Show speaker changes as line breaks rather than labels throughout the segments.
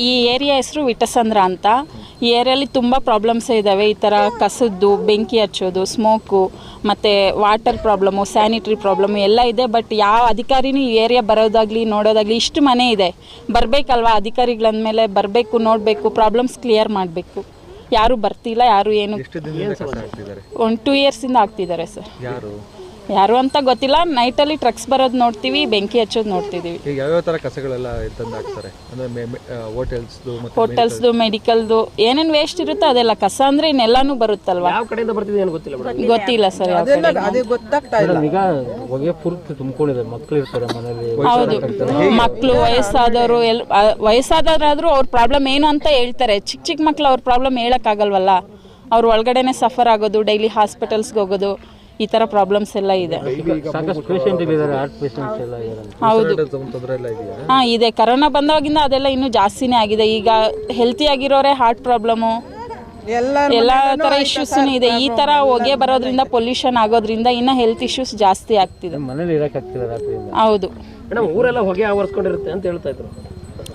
ಈ ಏರಿಯಾ ಹೆಸರು ವಿಟಸಂದ್ರ ಅಂತ. ಈ ಏರಿಯಲ್ಲಿ ತುಂಬ ಪ್ರಾಬ್ಲಮ್ಸ್ ಇದ್ದಾವೆ. ಈ ಥರ ಕಸದ್ದು, ಬೆಂಕಿ ಹಚ್ಚೋದು, ಸ್ಮೋಕು, ಮತ್ತು ವಾಟರ್ ಪ್ರಾಬ್ಲಮ್ಮು, ಸ್ಯಾನಿಟ್ರಿ ಪ್ರಾಬ್ಲಮ್ಮು ಎಲ್ಲ ಇದೆ. ಬಟ್ ಯಾವ ಅಧಿಕಾರಿನೂ ಈ ಏರಿಯಾ ಬರೋದಾಗಲಿ ನೋಡೋದಾಗಲಿ, ಇಷ್ಟು ಮನೆ ಇದೆ, ಬರಬೇಕಲ್ವ ಅಧಿಕಾರಿಗಳಂದಮೇಲೆ ಬರಬೇಕು, ನೋಡಬೇಕು, ಪ್ರಾಬ್ಲಮ್ಸ್ ಕ್ಲಿಯರ್ ಮಾಡಬೇಕು. ಯಾರೂ ಬರ್ತಿಲ್ಲ, ಯಾರು ಏನು. 1-2 ಇಯರ್ಸಿಂದ ಆಗ್ತಿದ್ದಾರೆ ಸರ್. ಯಾರು ಅಂತ ಗೊತ್ತಿಲ್ಲ. ನೈಟಲ್ಲಿ ಟ್ರಕ್ಸ್ ಬರೋದು ನೋಡ್ತೀವಿ, ಬೆಂಕಿ ಹಚ್ಚೋದು ನೋಡ್ತಿದ್ದೀವಿ.
ಯಾವ ಥರ ಕಸಗಳೆಲ್ಲ ತಂದಾಕ್ತಾರೆ ಅಂದರೆ
ಹೋಟೆಲ್ಸ್ದು, ಮೆಡಿಕಲ್ದು ಏನೇನು ವೇಸ್ಟ್ ಇರುತ್ತೋ ಅದೆಲ್ಲ. ಕಸ ಅಂದರೆ ಇನ್ನೆಲ್ಲಾನು ಬರುತ್ತಲ್ವಾ?
ಯಾವ ಕಡೆಯಿಂದ ಬರ್ತಿದೆ ಏನು
ಗೊತ್ತಿಲ್ಲ ಸರ್. ಹೌದು, ಮಕ್ಕಳು, ವಯಸ್ಸಾದವರು, ವಯಸ್ಸಾದವರಾದರೂ ಅವ್ರ ಪ್ರಾಬ್ಲಮ್ ಏನು ಅಂತ ಹೇಳ್ತಾರೆ. ಚಿಕ್ಕ ಮಕ್ಕಳು ಅವ್ರ ಪ್ರಾಬ್ಲಮ್ ಹೇಳೋಕ್ಕಾಗಲ್ವಲ್ಲ. ಅವ್ರು ಒಳಗಡೆನೆ ಸಫರ್ ಆಗೋದು, ಡೈಲಿ ಹಾಸ್ಪಿಟಲ್ಸ್ಗೆ ಹೋಗೋದು, ಈ ಥರ ಪ್ರಾಬ್ಲಮ್ಸ್ ಎಲ್ಲ ಇದೆ. ಹೌದು, ಹಾಂ ಇದೆ. ಕರೋನಾ ಬಂದಾಗಿಂದ ಅದೆಲ್ಲ ಇನ್ನೂ ಜಾಸ್ತಿನೇ ಆಗಿದೆ. ಈಗ ಹೆಲ್ತಿ ಆಗಿರೋರೆ ಹಾರ್ಟ್ ಪ್ರಾಬ್ಲಮ್ಮು, ಎಲ್ಲ ಥರ ಇಶ್ಯೂಸ್ ಇದೆ. ಈ ಥರ ಹೊಗೆ ಬರೋದ್ರಿಂದ, ಪೊಲ್ಯೂಷನ್ ಆಗೋದ್ರಿಂದ ಇನ್ನೂ ಹೆಲ್ತ್ ಇಶ್ಯೂಸ್ ಜಾಸ್ತಿ ಆಗ್ತಿದೆ. ಹೌದು,
ಊರೆಲ್ಲ ಹೊಗೆ ಆವರಿಸ್ಕೊಂಡಿರುತ್ತೆ ಅಂತ ಹೇಳ್ತಾ ಇದ್ರು.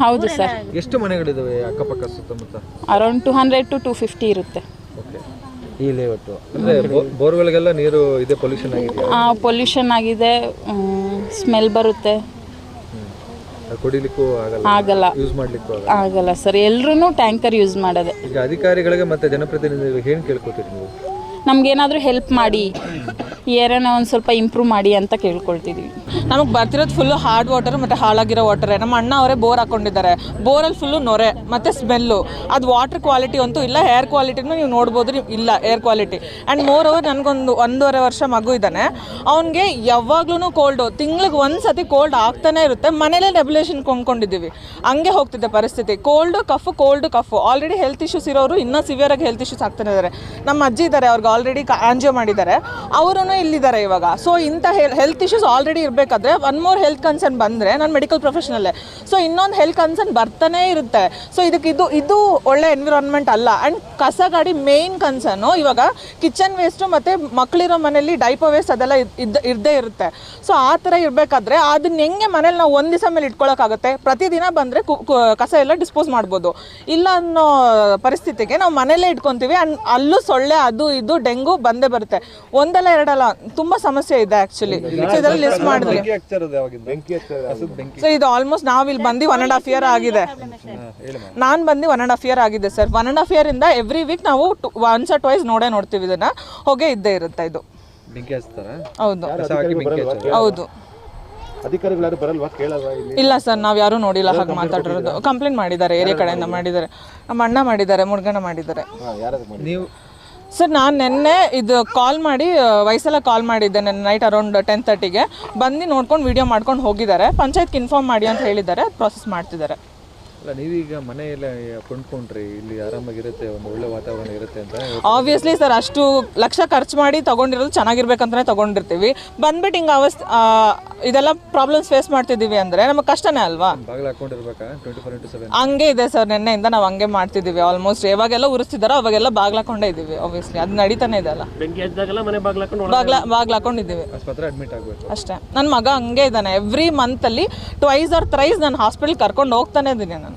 ಹೌದು ಸರ್.
ಎಷ್ಟು ಮನೆಗಳಿದಾವೆ ಅಕ್ಕಪಕ್ಕ ಸುತ್ತಮುತ್ತ?
ಅರೌಂಡ್ 200 to 250 ಇರುತ್ತೆ.
ಈ ಲೇಔಟು ಅಂದರೆ ಬೋರ್ಗಳಿಗೆಲ್ಲ ನೀರು ಇದೆ, ಪೊಲ್ಯೂಷನ್ ಆಗಿದೆ.
ಪೊಲ್ಯೂಷನ್ ಆಗಿದೆ, ಸ್ಮೆಲ್ ಬರುತ್ತೆ,
ಕುಡಿಲಿಕ್ಕೂ ಆಗಲ್ಲ, ಯೂಸ್ ಮಾಡ್ಲಿಕ್ಕೂ
ಆಗಲ್ಲ ಸರ್. ಎಲ್ಲರೂ ಟ್ಯಾಂಕರ್ ಯೂಸ್ ಮಾಡೋದೆ.
ಈಗ ಅಧಿಕಾರಿಗಳಿಗೆ ಮತ್ತು ಜನಪ್ರತಿನಿಧಿಗಳಿಗೆ ಏನು ಕೇಳ್ಕೊತೀರಿ ನೀವು?
ನಮಗೇನಾದರೂ ಹೆಲ್ಪ್ ಮಾಡಿ, ಈ ಏರಿಯಾನ ಒಂದು ಸ್ವಲ್ಪ ಇಂಪ್ರೂವ್ ಮಾಡಿ ಅಂತ ಕೇಳ್ಕೊಳ್ತಿದ್ದೀವಿ.
ನಮಗೆ ಬರ್ತಿರೋದು ಫುಲ್ಲು ಹಾರ್ಡ್ ವಾಟರ್ ಮತ್ತು ಹಾಳಾಗಿರೋ ವಾಟರೇ. ನಮ್ಮ ಅಣ್ಣ ಅವರೇ ಬೋರ್ ಹಾಕೊಂಡಿದ್ದಾರೆ. ಬೋರಲ್ಲಿ ಫುಲ್ಲು ನೊರೆ ಮತ್ತು ಸ್ಮೆಲ್ಲು. ಅದು ವಾಟರ್ ಕ್ವಾಲಿಟಿ ಅಂತೂ ಇಲ್ಲ, ಏರ್ ಕ್ವಾಲಿಟಿನೂ ನೀವು ನೋಡ್ಬೋದು, ಇಲ್ಲ air quality. And more over ನನಗೊಂದು 1.5 ವರ್ಷ ಮಗು ಇದ್ದಾನೆ. ಅವನಿಗೆ ಯಾವಾಗ್ಲೂ ಕೋಲ್ಡು, ತಿಂಗ್ಳಿಗೆ ಒಂದು ಸತಿ ಕೋಲ್ಡ್ ಆಗ್ತಾನೆ ಇರುತ್ತೆ. ಮನೇಲೇ ನೆಬ್ಯುಲೇಷನ್ ಕೊಂಡ್ಕೊಂಡಿದ್ದೀವಿ, ಹಂಗೆ ಹೋಗ್ತಿದ್ದೆ ಪರಿಸ್ಥಿತಿ. Cold Khufu already health issues ಇರೋರು ಇನ್ನೂ ಸಿವಿಯರಾಗಿ ಹೆಲ್ತ್ ಇಶ್ಯೂಸ್ ಆಗ್ತಾನೆ ಇದ್ದಾರೆ. ನಮ್ಮ ಅಜ್ಜಿ ಇದ್ದಾರೆ, ಅವ್ರಿಗೆ ಆಲ್ರೆಡಿ ಆಂಜಿಯೋ ಮಾಡಿದ್ದಾರೆ, ಅವರೂ ಇಲ್ಲಿದ್ದಾರೆ ಇವಾಗ. ಸೊ ಇಂಥ ಹೆಲ್ತ್ ಇಶ್ಯೂಸ್ ಆಲ್ರೆಡಿ ಇರಬೇಕಾದ್ರೆ ಒನ್ ಮೋರ್ ಹೆಲ್ತ್ ಕನ್ಸರ್ನ್ ಬಂದರೆ, ನಾನು ಮೆಡಿಕಲ್ ಪ್ರೊಫೆಷನಲ್ಲೇ, ಸೊ ಇನ್ನೊಂದು ಹೆಲ್ತ್ ಕನ್ಸರ್ನ್ ಬರ್ತಾನೆ ಇರುತ್ತೆ. ಸೊ ಇದಕ್ಕೆ ಇದು ಒಳ್ಳೆ ಎನ್ವಿರಾನ್ಮೆಂಟ್ ಅಲ್ಲ. ಆ್ಯಂಡ್ ಕಸ ಗಾಡಿ ಮೇನ್ ಕನ್ಸರ್ನು ಇವಾಗ ಕಿಚನ್ ವೇಸ್ಟು ಮತ್ತು ಮಕ್ಕಳಿರೋ ಮನೇಲಿ ಡೈಪರ್ ವೇಸ್ಟ್ ಅದೆಲ್ಲ ಇದ್ದೇ ಇರುತ್ತೆ. ಸೊ ಆ ಥರ ಇರಬೇಕಾದ್ರೆ ಅದನ್ನ ಹೆಂಗೆ ಮನೇಲಿ ನಾವು ಒಂದು ದಿವಸ ಮೇಲೆ ಇಟ್ಕೊಳ್ಳೋಕ್ಕಾಗುತ್ತೆ? ಪ್ರತಿದಿನ ಬಂದರೆ ಕಸ ಎಲ್ಲ ಡಿಸ್ಪೋಸ್ ಮಾಡ್ಬೋದು. ಇಲ್ಲ ಅನ್ನೋ ಪರಿಸ್ಥಿತಿಗೆ ನಾವು ಮನೇಲೇ ಇಟ್ಕೊತೀವಿ. ಆ್ಯಂಡ್ ಅಲ್ಲೂ ಸೊಳ್ಳೆ, ಅದು ಇದು ಡೆಂಗು ಬಂದೇ ಬರುತ್ತೆ. ಒಂದಲ್ಲ ಎರಡಲ್ಲ, ತುಂಬ ಸಮಸ್ಯೆ ಇದೆ ಆ್ಯಕ್ಚುಲಿ. ಸೊ ಇದರಲ್ಲಿ ಲಿಸ್ಟ್ ಮಾಡಿದ್ವಿ. ಸೊ ಇದು ಆಲ್ಮೋಸ್ಟ್ ನಾವು ಇಲ್ಲಿ ಬಂದು 1.5 year ಆಗಿದೆ. ನಾನು ಬಂದು 1.5 year ಆಗಿದೆ ಸರ್. 1.5 year ಇಂದ ಎವ್ರಿ ವೀಕ್ ನಾವು ಒನ್ಸ್ ಆರ್ ಟ್ವೈಸ್ ನೋಡ್ತೀವಿ ಇದನ್ನ. ಹೊಗೆ ಇದ್ದೇ ಇರುತ್ತೆ. ಇದು ಹೌದು ಹೌದು. ಇಲ್ಲ ಸರ್, ನಾವು ಯಾರೂ ನೋಡಿಲ್ಲ ಹಾಗೆ ಮಾತಾಡಿರೋದು. ಕಂಪ್ಲೇಂಟ್ ಮಾಡಿದ್ದಾರೆ, ಏರಿಯಾ ಕಡೆಯಿಂದ ಮಾಡಿದ್ದಾರೆ, ನಮ್ಮ ಅಣ್ಣ ಮಾಡಿದ್ದಾರೆ, ಮುರುಗಣ್ಣ ಮಾಡಿದ್ದಾರೆ. ಸರ್ ನಾನು ನಿನ್ನೆ ಇದು ಕಾಲ್ ಮಾಡಿ ವಯಸ್ಸೆಲ್ಲ ಕಾಲ್ ಮಾಡಿದ್ದೆ. ನನ್ನ ನೈಟ್ ಅರೌಂಡ್ 10:30ಗೆ ಬಂದು ನೋಡ್ಕೊಂಡು ವಿಡಿಯೋ ಮಾಡ್ಕೊಂಡು ಹೋಗಿದ್ದಾರೆ. ಪಂಚಾಯತ್ಗೆ ಇನ್ಫಾರ್ಮ್ ಮಾಡಿ ಅಂತ ಹೇಳಿದ್ದಾರೆ, ಪ್ರಾಸೆಸ್ ಮಾಡ್ತಿದ್ದಾರೆ.
ಅಲ್ಲ, ನೀವೀಗ ಮನೆಯೆಲ್ಲ ಕೊಂಡ್ಕೊಂಡ್ರಿ, ಇಲ್ಲಿ ಆರಾಮಾಗಿರುತ್ತೆ, ಒಂದು ಒಳ್ಳೆ ವಾತಾವರಣ ಇರುತ್ತೆ ಅಂತ.
ಆಬ್ವಿಯಸ್ಲಿ ಸರ್, ಅಷ್ಟು ಲಕ್ಷ ಖರ್ಚು ಮಾಡಿ ತೊಗೊಂಡಿರೋದು ಚೆನ್ನಾಗಿರ್ಬೇಕಂತಲೇ ತೊಗೊಂಡಿರ್ತೀವಿ. ಬಂದ್ಬಿಟ್ಟು ಹಿಂಗೆ ಇದೆಲ್ಲ ಪ್ರಾಬ್ಲಮ್ಸ್ ಫೇಸ್ ಮಾಡ್ತಿದ್ದೀವಿ ಅಂದರೆ ನಮಗೆ ಕಷ್ಟನೇ ಅಲ್ವಾ? ಹಂಗೆ ಇದೆ ಸರ್. ನಿನ್ನೆಯಿಂದ ನಾವು ಹಂಗೆ ಮಾಡ್ತಿದ್ದೀವಿ. ಆಲ್ಮೋಸ್ಟ್ ಯಾವಾಗೆಲ್ಲ ಉರಿಸ್ತಿದ್ದಾರೋ ಅವಾಗೆಲ್ಲ ಬಾಗ್ಲಾಕೊಂಡೇ ಇದ್ದೀವಿ. ಆಬ್ವಿಯಸ್ಲಿ ಅದು ನಡೀತಾನೆ ಇದೆ ಅಲ್ಲ. ಬಾಗ್ಲಾಕೊಂಡಿದ್ದೀವಿ ಅಷ್ಟೇ. ನನ್ನ ಮಗ ಹಂಗೆ ಇದ್ದಾನೆ. ಎವ್ರಿ ಮಂತಲ್ಲಿ 2 or 3 ನಾನು ಹಾಸ್ಪಿಟಲ್ ಕರ್ಕೊಂಡು ಹೋಗ್ತಾನೆ ಇದ್ದೀನಿ ನಾನು.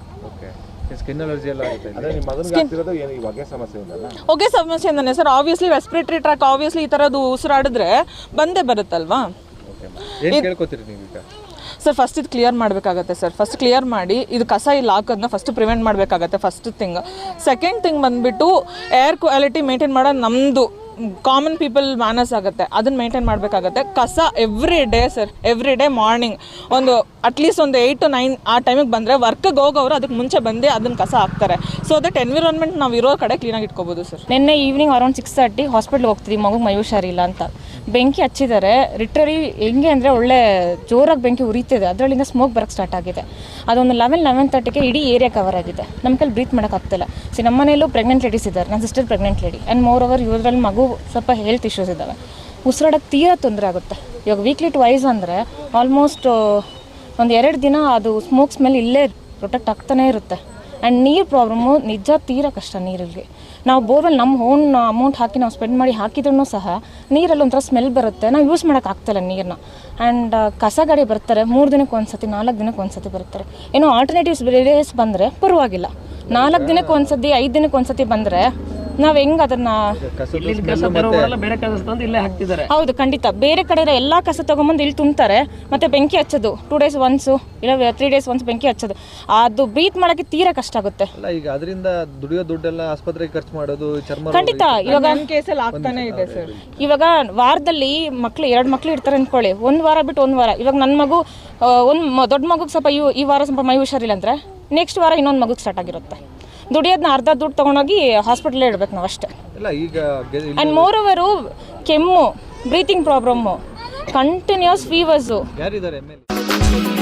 ಹೊಗೆ ಸಮಸ್ಯೆಯಿಂದಾನೆ sir. Obviously respiratory tract, obviously ಈ ಥರದ್ದು ಉಸಿರಾಡಿದ್ರೆ ಬಂದೇ ಬರುತ್ತಲ್ವಾ? ಸರ್ ಫಸ್ಟ್ ಇದು ಕ್ಲಿಯರ್ ಮಾಡಬೇಕಾಗತ್ತೆ ಸರ್. ಫಸ್ಟ್ ಕ್ಲಿಯರ್ ಮಾಡಿ ಇದು ಕಸ ಇಲ್ಲಿ ಹಾಕೋದನ್ನ ಫಸ್ಟ್ ಪ್ರಿವೆಂಟ್ ಮಾಡಬೇಕಾಗತ್ತೆ, ಫಸ್ಟ್ ಥಿಂಗ್. ಸೆಕೆಂಡ್ ಥಿಂಗ್ ಬಂದುಬಿಟ್ಟು ಏರ್ ಕ್ವಾಲಿಟಿ ಮೇಂಟೈನ್ ಮಾಡೋದು ನಮ್ಮದು ಕಾಮನ್ ಪೀಪಲ್ ಮ್ಯಾನರ್ಸ್ ಆಗುತ್ತೆ, ಅದನ್ನು ಮೇಂಟೈನ್ ಮಾಡಬೇಕಾಗತ್ತೆ. ಕಸ every day sir, every day morning ಒಂದು ಅಟ್ಲೀಸ್ಟ್ ಒಂದು 8 to 9 ಆ ಟೈಮಿಗೆ ಬಂದರೆ ವರ್ಕ್ಗೆ ಹೋಗೋರು ಅದಕ್ಕೆ ಮುಂಚೆ ಬಂದು ಅದನ್ನು ಕಸ ಹಾಕ್ತಾರೆ. ಸೊ ದಟ್ ಎನ್ವಿರಾನ್ಮೆಂಟ್ ನಾವು ಇರೋ ಕಡೆ ಕ್ಲೀನಾಗಿ ಇಟ್ಕೋಬೋದು ಸರ್.
ನಿನ್ನೆ ಈವ್ನಿಂಗ್ ಅರೌಂಡ್ 6:30 ಹಾಸ್ಪಿಟ್ಲ್ಗೆ ಹೋಗ್ತಿದ್ವಿ, ಮಗುಗೆ ಮೈ ಹುಷಾರಿಲ್ಲ ಅಂತ. ಬೆಂಕಿ ಹಚ್ಚಿದ್ದಾರೆ. ಲಿಟ್ರಲಿ ಹೆಂಗೆ ಅಂದರೆ ಒಳ್ಳೆ ಜೋರಾಗಿ ಬೆಂಕಿ ಉರಿತಿದೆ, ಅದರಲ್ಲಿಂದ ಸ್ಮೋಕ್ ಬರೋಕ್ಕೆ ಸ್ಟಾರ್ಟ್ ಆಗಿದೆ. ಅದೊಂದು 11-11:30ಗೆ ಇಡೀ ಏರಿಯಾ ಕವರ್ ಆಗಿದೆ. ನಮ್ಮ ಕೈಲಿ ಬ್ರೀತ್ ಮಾಡೋಕ್ಕಾಗ್ತಿಲ್ಲ. ನಮ್ಮ ಮನೆಯಲ್ಲೂ ಪ್ರೆಗ್ನೆಂಟ್ ಲೇಡೀಸ್ ಇದ್ದಾರೆ, ನನ್ನ sister pregnant lady. And more over ಇವರಲ್ಲಿ ಮಗು ಸ್ವಲ್ಪ ಹೆಲ್ತ್ ಇಶ್ಯೂಸ್ ಇದ್ದಾವೆ. ಉಸಿರಾಡೋಕ್ಕೆ ತೀರಾ ತೊಂದರೆ ಆಗುತ್ತೆ. ಇವಾಗ ವೀಕ್ಲಿ 2 ಅಂದರೆ ಆಲ್ಮೋಸ್ಟ್ ಒಂದು 2 ದಿನ ಅದು ಸ್ಮೋಕ್ ಸ್ಮೆಲ್ ಇಲ್ಲೇ ಪ್ರೊಟೆಕ್ಟ್ ಆಗ್ತಾನೇ ಇರುತ್ತೆ. ಆ್ಯಂಡ್ ನೀರು ಪ್ರಾಬ್ಲಮ್ಮು ನಿಜ ತೀರಾ ಕಷ್ಟ. ನೀರಲ್ಲಿ ನಾವು ಬೋರ್ವೆಲ್ ನಮ್ಮ ಓನ್ ಅಮೌಂಟ್ ಹಾಕಿ ನಾವು ಸ್ಪೆಂಡ್ ಮಾಡಿ ಹಾಕಿದ್ರೂ ಸಹ ನೀರಲ್ಲಿ ಒಂಥರ ಸ್ಮೆಲ್ ಬರುತ್ತೆ, ನಾವು ಯೂಸ್ ಮಾಡೋಕ್ಕಾಗ್ತಾಯಿಲ್ಲ ನೀರನ್ನ. ಆ್ಯಂಡ್ ಕಸ ಗಾಡಿ ಬರ್ತಾರೆ 3 ದಿನಕ್ಕೆ ಒಂದ್ಸತಿ 4 ದಿನಕ್ಕೆ ಒಂದ್ಸತಿ ಬರ್ತಾರೆ. ಏನೋ ಆಲ್ಟರ್ನೇಟಿವ್ಸ್ ಡೇಸ್ ಬಂದರೆ ಪರವಾಗಿಲ್ಲ, 4 ದಿನಕ್ಕೆ ಒಂದ್ಸತಿ 5 ದಿನಕ್ಕೆ ಒಂದ್ಸತಿ ಬಂದರೆ ನಾವು ಹೆಂಗೆ ಅದನ್ನು
ಇಲ್ಲಿ ಕಸ ತರೋರೆಲ್ಲ ಬೇರೆ ಕಸ ತಂದು ಇಲ್ಲೇ ಹಾಕ್ತಿದ್ದಾರೆ.
ಹೌದು ಖಂಡಿತ, ಬೇರೆ ಕಡೆ ಎಲ್ಲ ಕಸ ತೊಗೊಂಬಂದು ಇಲ್ಲಿ ತುಂಬ್ತಾರೆ, ಮತ್ತು ಬೆಂಕಿ ಹಚ್ಚೋದು 2 days ಒನ್ಸು ಇಲ್ಲ 3 days ಒನ್ಸ್ ಬೆಂಕಿ ಹಚ್ಚೋದು, ಅದು ಬ್ರೀತ್ ಮಾಡೋಕ್ಕೆ ತೀರಾ ಕಷ್ಟ ಆಗುತ್ತೆ.
ಅಲ್ಲ ಈಗ ಅದರಿಂದ ದುಡಿಯೋ ದುಡ್ಡೆಲ್ಲ ಆಸ್ಪತ್ರೆಗೆ ಖರ್ಚು ಮಾಡೋದು, ಚರ್ಮ
ಖಂಡಿತ ಇವಾಗ
ನನ್ನ ಕೇಸಲ್ಲಿ ಆಗ್ತಾನೆ ಇದೆ ಸರ್.
ಇವಾಗ ವಾರದಲ್ಲಿ ಮಕ್ಳು 2 ಮಕ್ಳು ಇರ್ತಾರೆ ಅಂದ್ಕೊಳ್ಳಿ, 1 ವಾರ ಬಿಟ್ಟು 1 ವಾರ. ಇವಾಗ ನನ್ನ ಮಗು ದೊಡ್ಡ ಮಗುಗೆ ಸ್ವಲ್ಪ ಈ ವಾರ ಸ್ವಲ್ಪ ಮೈ ಹುಷಾರಿಲ್ಲ ಅಂದರೆ ನೆಕ್ಸ್ಟ್ ವಾರ ಇನ್ನೊಂದು ಮಗುಗೆ ಸ್ಟಾರ್ಟ್ ಆಗಿರುತ್ತೆ. ದುಡಿಯೋದನ್ನ ಅರ್ಧ ದುಡ್ಡು ತೊಗೊಂಡೋಗಿ ಹಾಸ್ಪಿಟ್ಲೇ ಇಡ್ಬೇಕು ನಾವು ಅಷ್ಟೇ.
ಇಲ್ಲ ಈಗ
ಆ್ಯಂಡ್ ಮೋರ್ ಓವರು ಕೆಮ್ಮು, ಬ್ರೀತಿಂಗ್ ಪ್ರಾಬ್ಲಮ್ಮು, ಕಂಟಿನ್ಯೂಸ್ ಫೀವರ್ಸು.
ಯಾರಿದ್ದಾರೆ MLA?